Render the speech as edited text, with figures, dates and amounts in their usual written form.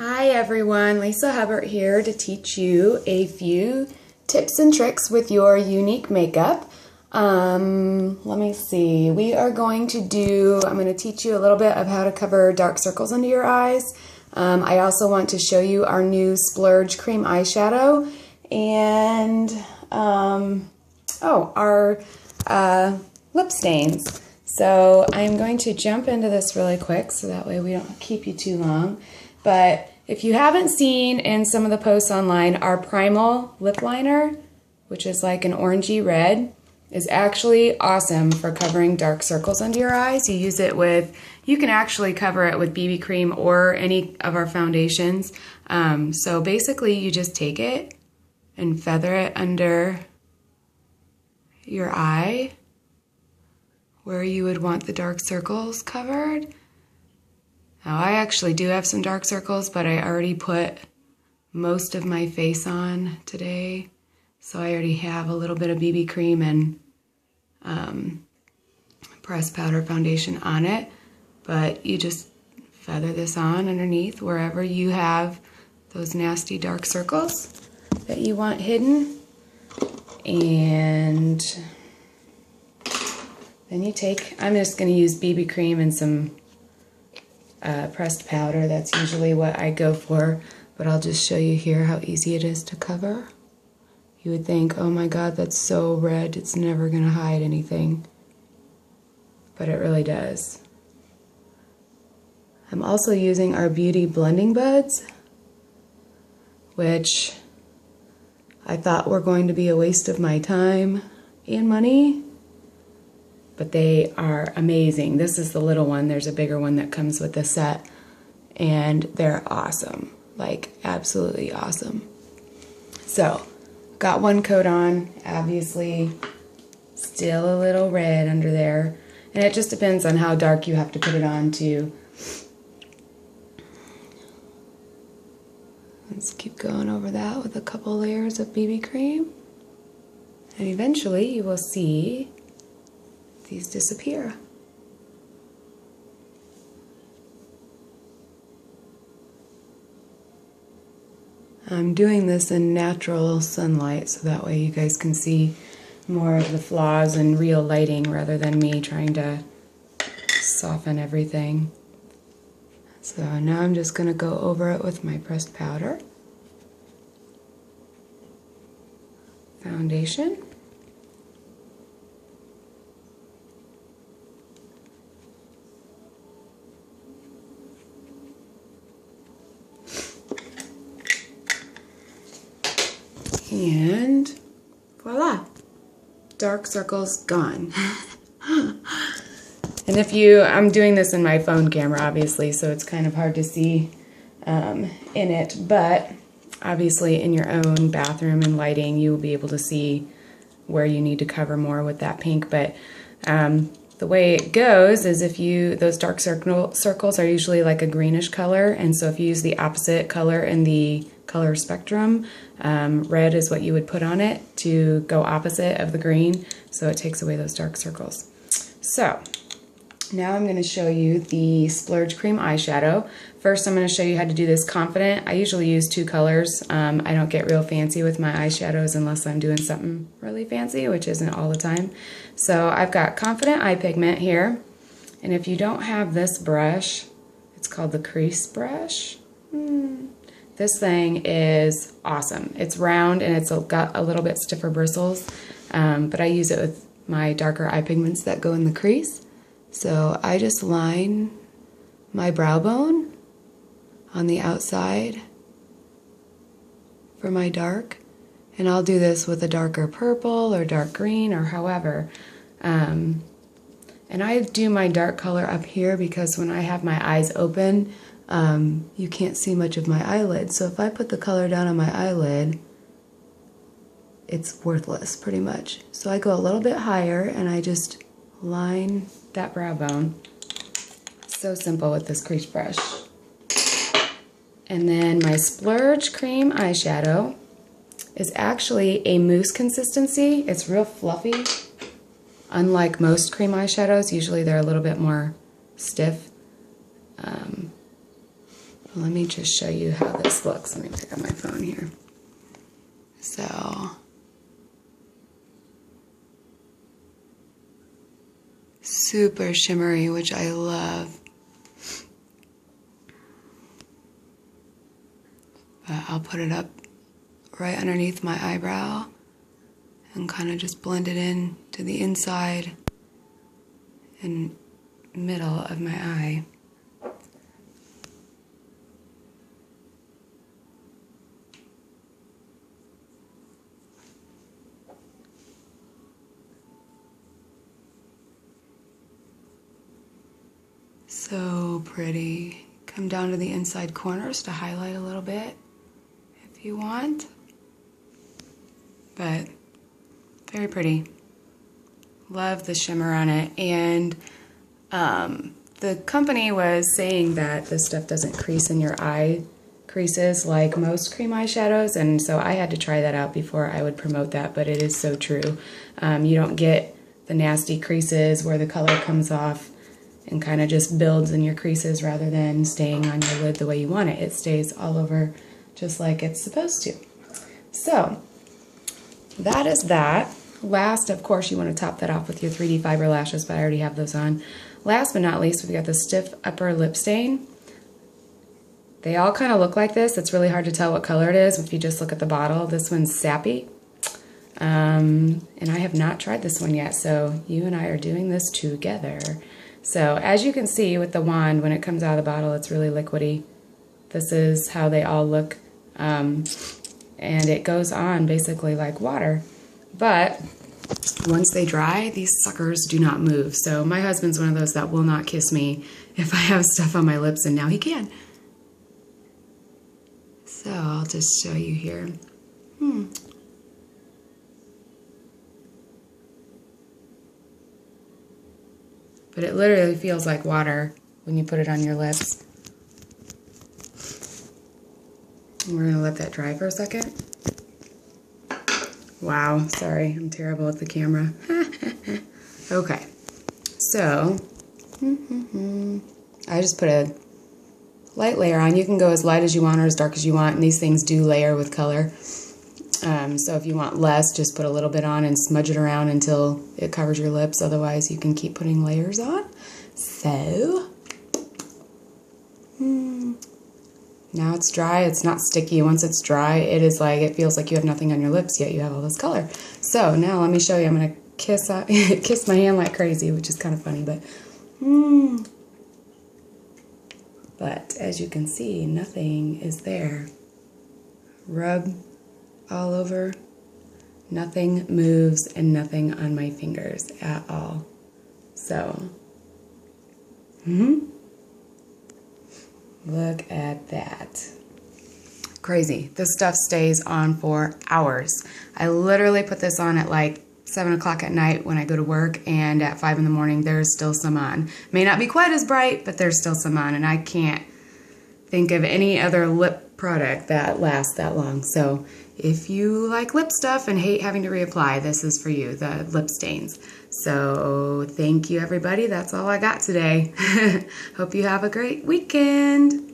Hi everyone, Lisa Hubbard here to teach you a few tips and tricks with your Younique makeup. Let me see, I'm going to teach you a little bit of how to cover dark circles under your eyes. I also want to show you our new Splurge Cream Eye Shadow and our lip stains. So I'm going to jump into this really quick so that way we don't keep you too long. But if you haven't seen in some of the posts online, our Primal lip liner, which is like an orangey red, is actually awesome for covering dark circles under your eyes. You can actually cover it with BB cream or any of our foundations. So basically you just take it and feather it under your eye where you would want the dark circles covered. Now I actually do have some dark circles, but I already put most of my face on today. So I already have a little bit of BB cream and pressed powder foundation on it. But you just feather this on underneath wherever you have those nasty dark circles that you want hidden. And then I'm just going to use BB cream and some pressed powder. That's usually what I go for, but I'll just show you here how easy it is to cover. You would think, oh my god, that's so red, it's never going to hide anything. But it really does. I'm also using our Beauty Blending Buds, which I thought were going to be a waste of my time and money. But they are amazing. This is the little one. There's a bigger one that comes with the set. And they're awesome. Like, absolutely awesome. So, got one coat on. Obviously, still a little red under there. And it just depends on how dark you have to put it on too. Let's keep going over that with a couple layers of BB cream. And eventually you will see these disappear. I'm doing this in natural sunlight so that way you guys can see more of the flaws in real lighting rather than me trying to soften everything. So now I'm just going to go over it with my pressed powder, foundation, and voila, dark circles gone. And I'm doing this in my phone camera obviously, so it's kind of hard to see in it, but obviously in your own bathroom and lighting you will be able to see where you need to cover more with that pink. But the way it goes is those dark circles are usually like a greenish color, and so if you use the opposite color in the color spectrum, red is what you would put on it to go opposite of the green, so it takes away those dark circles. So now I'm going to show you the Splurge Cream Eye Shadow. First I'm going to show you how to do this confident. I usually use two colors. I don't get real fancy with my eyeshadows unless I'm doing something really fancy, which isn't all the time. So I've got confident eye pigment here, and if you don't have this brush, it's called the crease brush. This thing is awesome. It's round and it's got a little bit stiffer bristles, but I use it with my darker eye pigments that go in the crease. So I just line my brow bone on the outside for my dark, and I'll do this with a darker purple or dark green or however. And I do my dark color up here because when I have my eyes open, you can't see much of my eyelid. So if I put the color down on my eyelid, it's worthless pretty much. So I go a little bit higher and I just line that brow bone. So simple with this crease brush. And then my Splurge Cream Eyeshadow is actually a mousse consistency. It's real fluffy. Unlike most cream eyeshadows, usually they're a little bit more stiff. Let me just show you how this looks. Let me pick up my phone here. So, super shimmery, which I love. But I'll put it up right underneath my eyebrow and kind of just blend it in to the inside and middle of my eye. So pretty. Come down to the inside corners to highlight a little bit if you want. But very pretty. Love the shimmer on it. And the company was saying that this stuff doesn't crease in your eye creases like most cream eyeshadows, and so I had to try that out before I would promote that, but it is so true. You don't get the nasty creases where the color comes off and kind of just builds in your creases rather than staying on your lid the way you want it. It stays all over just like it's supposed to. So that is that. Last, of course, you want to top that off with your 3D fiber lashes, but I already have those on. Last but not least, we've got the stiff upper lip stain. They all kind of look like this. It's really hard to tell what color it is if you just look at the bottle. This one's sappy. And I have not tried this one yet, so you and I are doing this together. So as you can see with the wand, when it comes out of the bottle, it's really liquidy. This is how they all look. And it goes on basically like water. But once they dry, these suckers do not move. So my husband's one of those that will not kiss me if I have stuff on my lips, and now he can. So I'll just show you here. But it literally feels like water when you put it on your lips. And we're gonna let that dry for a second. Wow, sorry, I'm terrible at the camera. Okay, so I just put a light layer on. You can go as light as you want or as dark as you want, and these things do layer with color. So if you want less, just put a little bit on and smudge it around until it covers your lips. Otherwise, you can keep putting layers on. So, now it's dry. It's not sticky. Once it's dry, it feels like you have nothing on your lips, yet you have all this color. So now let me show you. I'm going to kiss my hand like crazy, which is kind of funny, but But as you can see, nothing is there. Rub all over. Nothing moves and nothing on my fingers at all. So, look at that. Crazy. This stuff stays on for hours. I literally put this on at like 7 o'clock at night when I go to work, and at 5 in the morning there's still some on. May not be quite as bright, but there's still some on, and I can't think of any other lip product that lasts that long. So if you like lip stuff and hate having to reapply, this is for you, the lip stains. So thank you, everybody. That's all I got today. Hope you have a great weekend.